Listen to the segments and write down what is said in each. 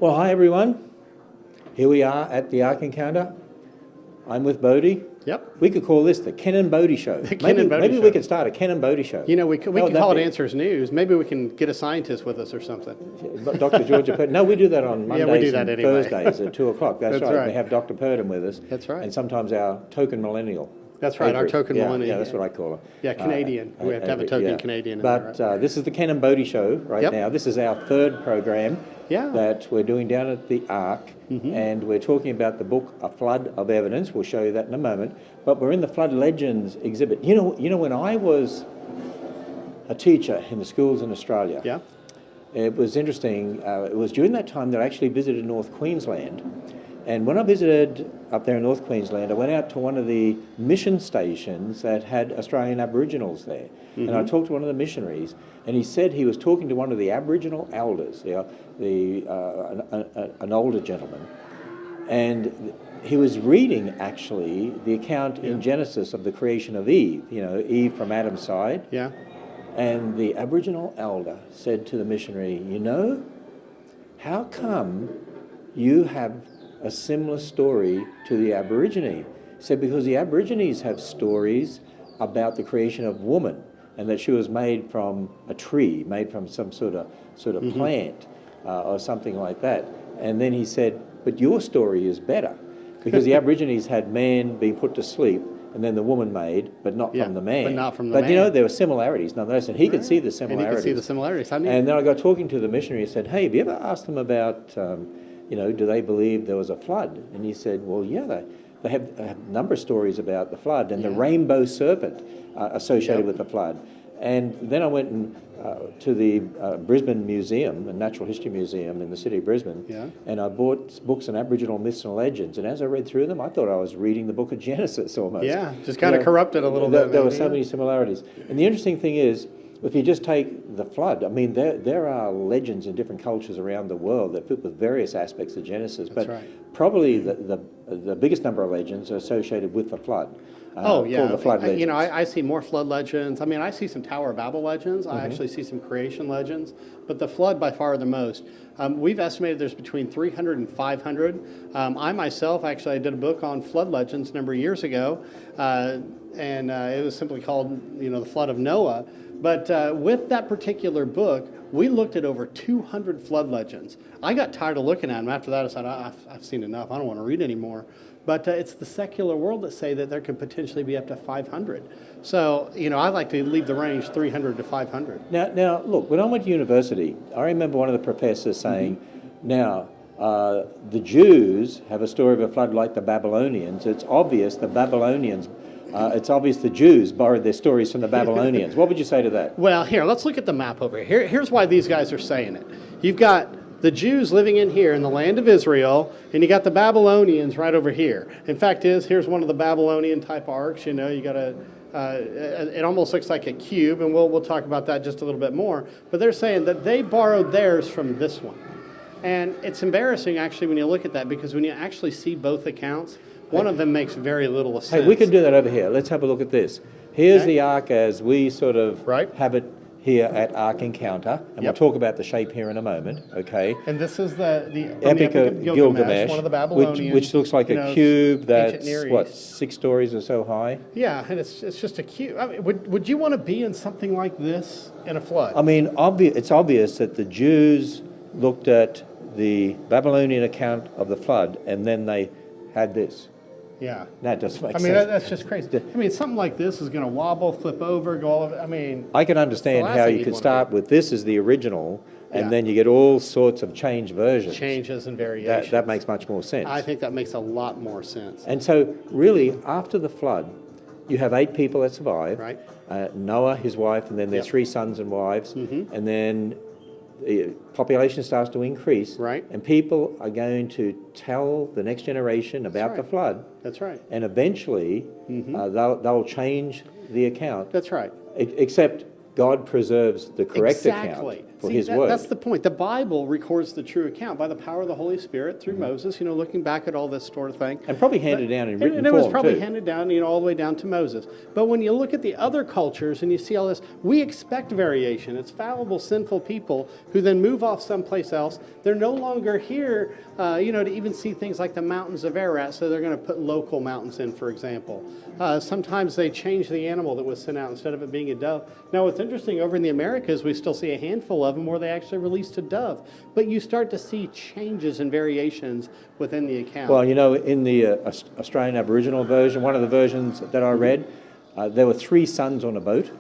Well, hi everyone. Here we are at the Ark Encounter. I'm with Bodie. Yep. We could call this the Ken and Bodie Show. Maybe we could start a Ken and Bodie Show. You know, we could call it be? Answers News. Maybe we can get a scientist with us or something. Dr. Georgia Purdom. No, we do that on Mondays Yeah, we do that and anyway. Thursdays at 2 o'clock. That's right. We have Dr. Purdom with us. That's right. And sometimes our token millennial. That's right, our token millennial. Yeah, that's what I call her. Yeah, Canadian. We have to have a token Canadian. But this is the Ken and Bodie Show right now. This is our third program that we're doing down at the Ark. And we're talking about the book, A Flood of Evidence. We'll show you that in a moment. But we're in the Flood Legends exhibit. You know, when I was a teacher in the schools in Australia, it was interesting. It was during that time that I actually visited North Queensland. And when I visited up there in North Queensland, I went out to one of the mission stations that had Australian Aboriginals there. And I talked to one of the missionaries, and he said he was talking to one of the Aboriginal elders, an older gentleman. And he was reading, actually, the account in Genesis of the creation of Eve, Eve from Adam's side. Yeah. And the Aboriginal elder said to the missionary, how come you have a similar story to the Aborigine? He said, because the Aborigines have stories about the creation of woman, and that she was made from a tree, made from some sort of plant or something like that. And then he said, but your story is better, because the Aborigines had man being put to sleep, and then the woman made, but not from the man. But not from the man. But there were similarities nonetheless, and he could see the similarities. And he could see the similarities. And then I got talking to the missionary and said, hey, have you ever asked them about, do they believe there was a flood? And he said, well, yeah, they have a number of stories about the flood and the rainbow serpent associated with the flood. And then I went to the Brisbane Museum, the Natural History Museum in the city of Brisbane, and I bought books on Aboriginal myths and legends. And as I read through them, I thought I was reading the book of Genesis almost. Yeah, just kind of corrupted a little bit. There were so many similarities. And the interesting thing is, if you just take the flood, I mean, there are legends in different cultures around the world that fit with various aspects of Genesis. But probably the biggest number of legends are associated with the flood. Called the flood legends. I see more flood legends. I mean, I see some Tower of Babel legends. I actually see some creation legends. But the flood, by far the most. We've estimated there's between 300 and 500. I myself, actually, I did a book on flood legends a number of years ago. And it was simply called, the Flood of Noah. But with that particular book, we looked at over 200 flood legends. I got tired of looking at them. After that, I said, I've seen enough. I don't want to read anymore. But it's the secular world that say that there could potentially be up to 500. So, I like to leave the range 300 to 500. Now, look, when I went to university, I remember one of the professors saying, the Jews have a story of a flood like the Babylonians. It's obvious the Babylonians... it's obvious the Jews borrowed their stories from the Babylonians. What would you say to that? Well, here, let's look at the map over here. Here's why these guys are saying it. You've got the Jews living in here in the land of Israel, and you got the Babylonians right over here. In fact, here's one of the Babylonian type arcs. You got it almost looks like a cube, and we'll talk about that just a little bit more. But they're saying that they borrowed theirs from this one. And it's embarrassing, actually, when you look at that, because when you actually see both accounts, one of them makes very little sense. Hey, we can do that over here. Let's have a look at this. Here's the Ark as we sort of have it here at Ark Encounter, and we'll talk about the shape here in a moment, okay? And this is the Epic of Gilgamesh, one of the Babylonians, which looks like a cube that's, 6 stories or so high? Yeah, and it's just a cube. I mean, would you want to be in something like this in a flood? I mean, it's obvious that the Jews looked at the Babylonian account of the flood, and then they had this. Yeah. That doesn't make sense. I mean, that's just crazy. I mean, something like this is going to wobble, flip over, go all over. I mean... I can understand how you could start with this as the original, and then you get all sorts of changed versions. Changes and variations. That makes much more sense. I think that makes a lot more sense. And so, really, after the flood, you have 8 people that survive. Right. Noah, his wife, and then their 3 sons and wives. And then the population starts to increase. Right. And people are going to tell the next generation about the flood. That's right. And eventually, they'll change the account. That's right. Except God preserves the correct Exactly. account for See, his word. That's the point. The Bible records the true account by the power of the Holy Spirit through Moses, looking back at all this sort of thing. And probably handed down in written And it was form, probably too. handed down, all the way down to Moses. But when you look at the other cultures and you see all this, we expect variation. It's fallible, sinful people who then move off someplace else. They're no longer here, to even see things like the mountains of Ararat, so they're going to put local mountains in, for example. Sometimes they change the animal that was sent out instead of it being a dove. Now, what's interesting, over in the Americas, we still see a handful of them where they actually released a dove. But you start to see changes and variations within the account. Well, in the Australian Aboriginal version, one of the versions that I read, there were 3 sons on a boat.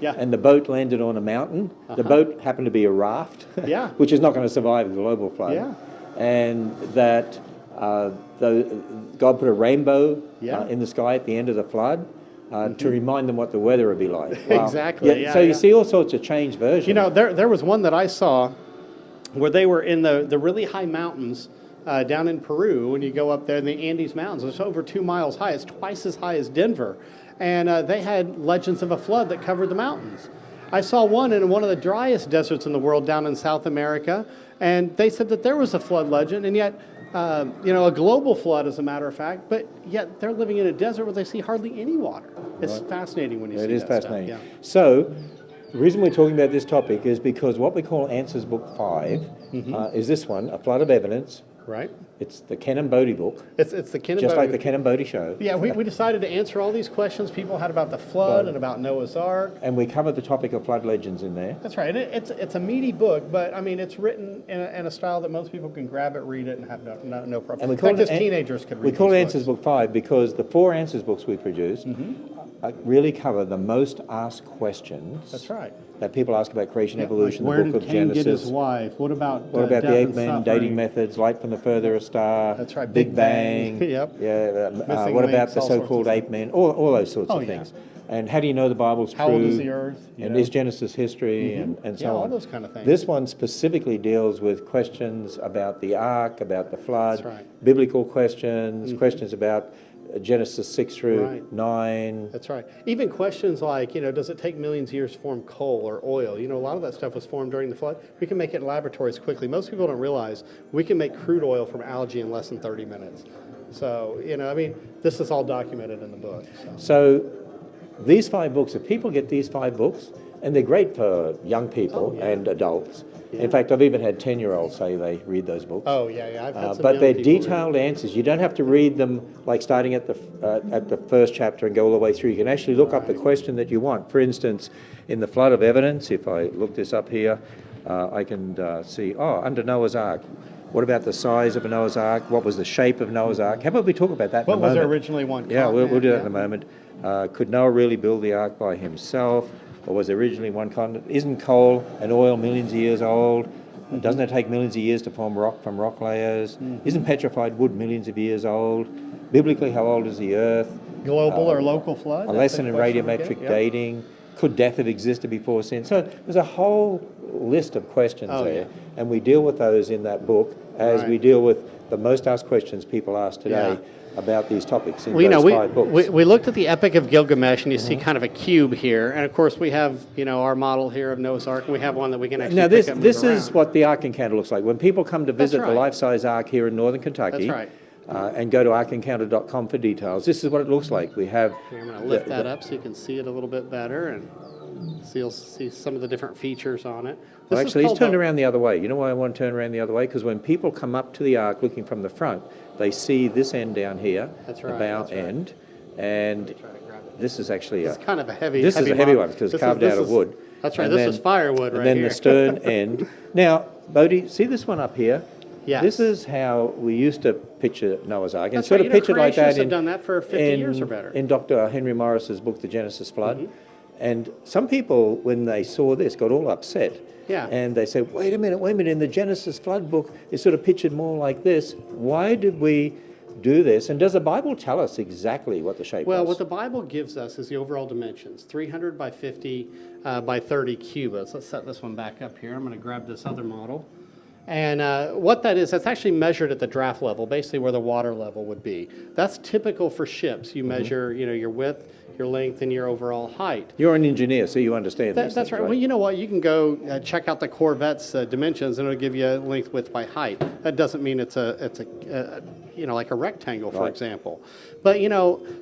Yeah. And the boat landed on a mountain. The boat happened to be a raft, Yeah. which is not going to survive a global flood. Yeah. And that God put a rainbow Yeah. in the sky at the end of the flood to remind them what the weather would be like. Exactly, so you see all sorts of changed versions. There was one that I saw where they were in the really high mountains down in Peru. When you go up there in the Andes Mountains, it's over 2 miles high. It's twice as high as Denver. And they had legends of a flood that covered the mountains. I saw one in one of the driest deserts in the world down in South America, and they said that there was a flood legend, and yet, a global flood, as a matter of fact, but yet they're living in a desert where they see hardly any water. It's fascinating when you see that. It is fascinating. Stuff. Yeah. So, the reason we're talking about this topic is because what we call Answers Book 5 is this one, A Flood of Evidence. Right. It's the Ken and Bodie book, It's the Ken and just Bodie. like the Ken and Bodie show. Yeah, we decided to answer all these questions people had about the flood and about Noah's Ark. And we covered the topic of flood legends in there. That's right. And it's a meaty book, but I mean, it's written in a style that most people can grab it, read it, and have no problem. And we In call fact, it as teenagers could read We call these it Answers books. Book 5 because the 4 Answers books we produce really cover the most asked questions. That's right. That people ask about creation, Yeah, evolution, like, the where book did of Cain Genesis. get his wife? What about What about death the and ape-men suffering? dating methods, light from the furthest star? That's right, Big Big Bang. Bang. Yep. Yeah. Missing What about links, the all sorts of so-called stuff. ape-men? All those sorts Oh, of yeah. things. And how do you know the Bible's true? How old is the earth? And is Genesis history and so Yeah, on. all those kind of things. This one specifically deals with questions about the ark, about the flood, That's right. biblical questions, questions about Genesis 6 through Right. 9. That's right. Even questions like, does it take millions of years to form coal or oil? A lot of that stuff was formed during the flood. We can make it in laboratories quickly. Most people don't realize we can make crude oil from algae in less than 30 minutes. So, this is all documented in the book. So these 5 books, if people get these 5 books, and they're great for young people and adults. In fact, I've even had 10-year-olds say they read those books. Oh, yeah. I've had some But young they're people read it. detailed answers. You don't have to read them like starting at the first chapter and go all the way through. You can actually look up the question that you want. For instance, in the Flood of Evidence, if I look this up here, I can see, under Noah's Ark. What about the size of a Noah's Ark? What was the shape of Noah's Ark? How about we talk about that What in a was moment? originally one Yeah, we'll continent? do that in a moment. Could Noah really build the ark by himself? Or was there originally one continent? Isn't coal and oil millions of years old? Doesn't it take millions of years to form rock from rock layers? Isn't petrified wood millions of years old? Biblically, how old is the earth? Global or local flood? A That's lesson in question we get. radiometric Yep. dating. Could death have existed before sin? So there's a whole list of questions there, yeah. and we deal with those in that book as Right. we deal with the most asked questions people ask today about these topics in Well, those 5 books. we looked at the Epic of Gilgamesh, and you see kind of a cube here, and of course we have our model here of Noah's Ark, and we have one that we can actually Now, pick up and this move is around. what the Ark Encounter looks like. When people come to visit the right. life-size Ark here in northern Kentucky, That's right. and go to arkencounter.com for details, this is what it looks like. We have... Here, I'm going to lift that up so you can see it a little bit better, and so you'll see some of the different features on it. Well, This is actually, it's called turned the- around the other way. You know why I want to turn around the other way? Because when people come up to the Ark looking from the front, they see this end down here, That's the right, bow that's right. end, and this is actually It's kind of a heavy. This is a heavy model. one because This it's carved this out of wood. That's right. And This then- is firewood right and then here. the stern end. Now, Bodie, see this one up here? Yes. This is how we used to picture Noah's Ark. And That's sort right. of pictured like that creationists have done that for 50 years or better. in Dr. Henry Morris's book, The Genesis Flood. Mm-hmm. And some people, when they saw this, got all upset. Yeah. And they said, wait a minute, in the Genesis Flood book, it's sort of pictured more like this. Why did we do this? And does the Bible tell us exactly what the shape Well, was? what the Bible gives us is the overall dimensions, 300 by 50 by 30 cubits. Let's set this one back up here. I'm going to grab this other model. And what that is, that's actually measured at the draft level, basically where the water level would be. That's typical for ships. You measure, your width, your length, and your overall height. You're an engineer, so you understand these That's things, right. Well, you know what? You can go check out the Corvette's dimensions, and it'll give you length, width by height. That doesn't mean it's like a rectangle, for example. But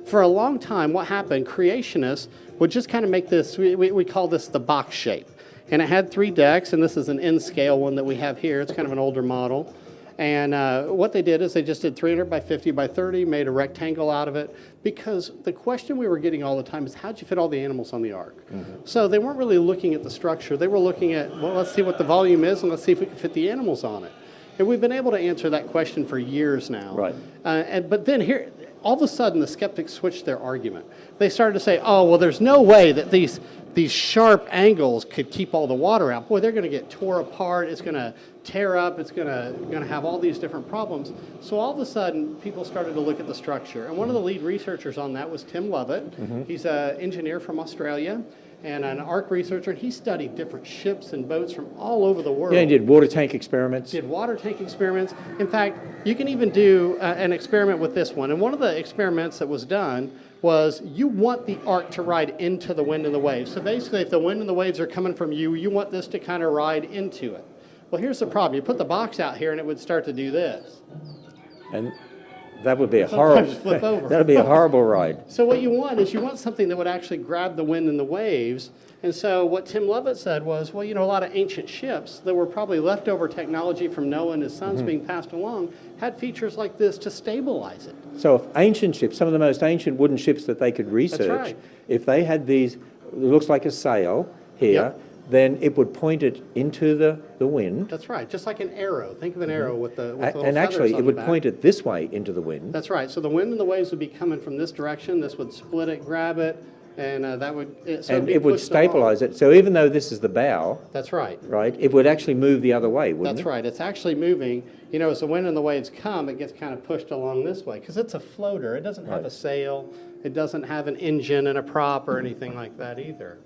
for a long time, what happened? Creationists would just kind of make this. We call this the box shape. And it had 3 decks, and this is an N-scale one that we have here. It's kind of an older model. And what they did is they just did 300 by 50 by 30, made a rectangle out of it, because the question we were getting all the time is, how'd you fit all the animals on the ark? So they weren't really looking at the structure. They were looking at, well, let's see what the volume is, and let's see if we can fit the animals on it. And we've been able to answer that question for years now. Right. But then here, all of a sudden, the skeptics switched their argument. They started to say, oh, well, there's no way that these sharp angles could keep all the water out. Boy, they're going to get tore apart. It's going to tear up. It's going to have all these different problems. So all of a sudden, people started to look at the structure. And one of the lead researchers on that was Tim Lovett. He's an engineer from Australia and an ark researcher. And he studied different ships and boats from all over the world. Yeah, he did water tank experiments. Did water tank experiments. In fact, you can even do an experiment with this one. And one of the experiments that was done was you want the ark to ride into the wind and the waves. So basically, if the wind and the waves are coming from you, you want this to kind of ride into it. Well, here's the problem. You put the box out here, and it would start to do this. And that would be a horrible. Flip over. That would be a horrible ride. So what you want is you want something that would actually grab the wind and the waves. And so what Tim Lovett said was, well, a lot of ancient ships that were probably leftover technology from Noah and his sons being passed along had features like this to stabilize it. So if ancient ships, some of the most ancient wooden ships that they could research, right. if they had these, it looks like a sail here, then it would point it into the wind. That's right, just like an arrow. Think of an arrow with the little and actually, feathers on it would the back. point it this way into the wind. That's right. So the wind and the waves would be coming from this direction. This would split it, grab it, and that would And it would stabilize it. So even though this is the bow, that's right. Right, it would actually move the other way, wouldn't it? That's right. It's actually moving. As the wind and the waves come, it gets kind of pushed along this way because it's a floater. It doesn't have a sail. It doesn't have an engine and a prop or anything like that either.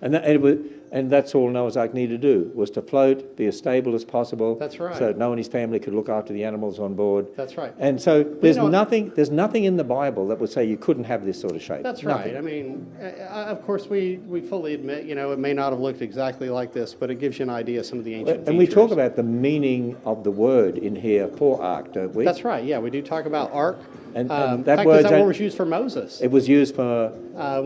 And that's all Noah's Ark needed to do, was to float, be as stable as possible. That's right. So Noah and his family could look after the animals on board. That's right. And so there's nothing in the Bible that would say you couldn't have this sort of shape. That's Nothing. right. I mean, of course, we fully admit, it may not have looked exactly like this, but it gives you an idea of some of the ancient features. And we talk about the meaning of the word in here for ark, don't we? That's right. Yeah, we do talk about ark. And in that fact, word is that what was used for Moses? It was used for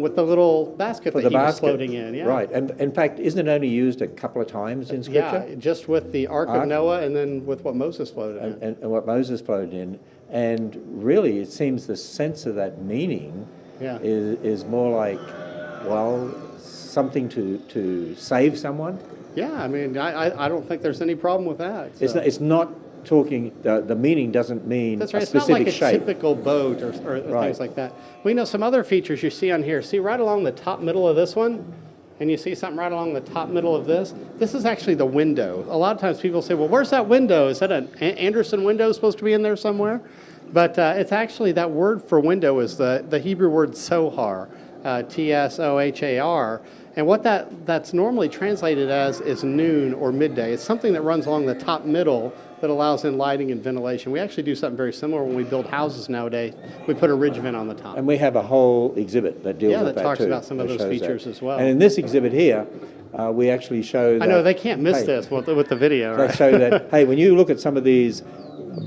with the little basket that the he was basket. floating in. Yeah. Right. And in fact, isn't it only used a couple of times in Scripture? Yeah, just with the Ark of Noah and then with what Moses floated in. And what Moses floated in. And really, it seems the sense of that meaning is more like, well, something to save someone. Yeah, I mean, I don't think there's any problem with that. So. It's not talking, the meaning doesn't mean That's right. a It's not specific like a shape. typical boat or things like that. We know some other features you see on here. See right along the top middle of this one? And you see something right along the top middle of this? This is actually the window. A lot of times people say, well, where's that window? Is that an Anderson window supposed to be in there somewhere? But it's actually, that word for window is the Hebrew word sohar, Tsohar. And what that's normally translated as is noon or midday. It's something that runs along the top middle that allows in lighting and ventilation. We actually do something very similar when we build houses nowadays. We put a ridge vent on the top. And we have a whole exhibit that deals with that too. Yeah, that talks about some of those features as well. And in this exhibit here, we actually show that... I know, they can't miss this with the video, right? They show that, hey, when you look at some of these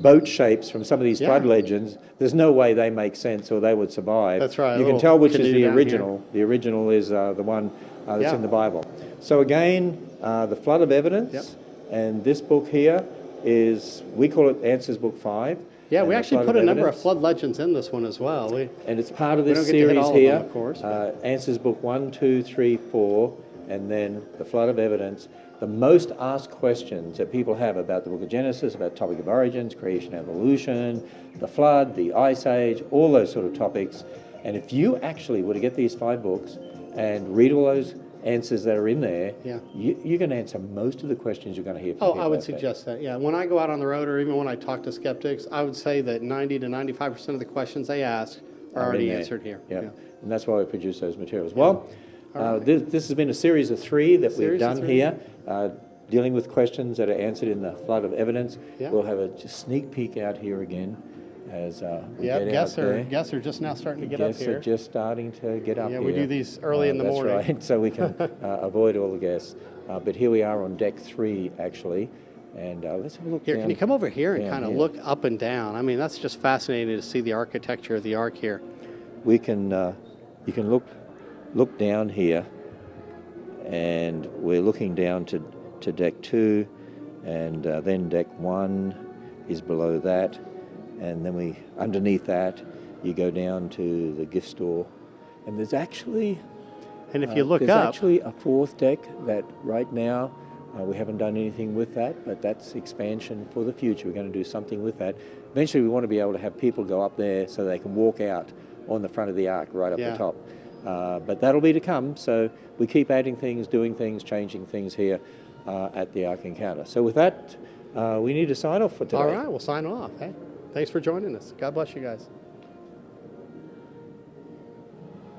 boat shapes from some of these flood legends, there's no way they make sense or they would survive. That's right. You can tell which is canoe the down original. The original is the one that's in the Bible. So again, the Flood of Evidence, and this book here is, we call it Answers Book 5. Yeah, we actually put a number of flood legends in this one as well. And it's part of this don't get to hit series all here. of them, of course, Answers Book 1, 2, 3, 4, and then the Flood of Evidence. The most asked questions that people have about the book of Genesis, about topic of origins, creation, evolution, the flood, the ice age, all those sort of topics. And if you actually were to get these 5 books and read all those answers that are in there, you can answer most of the questions you're going to hear from people. I would suggest that, yeah. When I go out on the road or even when I talk to skeptics, I would say that 90 to 95% of the questions they ask are already answered here. Yeah. And that's why we produce those materials. Well, this has been a series of 3 that we've done here. dealing with questions that are answered in the flood of evidence. Yeah. We'll have a just sneak peek out here again as we Yeah, get out there. guests are just now starting to get up Guests here. are just starting to get up Yeah, here. we do these early in the that's morning. Right, so we can avoid all the guests. But here we are on deck 3, actually, and let's have a look Here, down. can you come over here and down kind of here. look up and down? I mean, that's just fascinating to see the architecture of the Ark here. We can, you can look down here, and we're looking down to deck 2, and then deck 1 is below that, and then underneath that you go down to the gift store, and there's actually And if you look there's up, actually a 4th deck that right now we haven't done anything with that, but that's expansion for the future. We're going to do something with that. Eventually we want to be able to have people go up there so they can walk out on the front of the Ark right up Yeah. the top. But that'll be to come, so we keep adding things, doing things, changing things here at the Ark Encounter. So with that, we need to sign off for today. all right, we'll sign off. Hey, thanks for joining us. God bless you guys.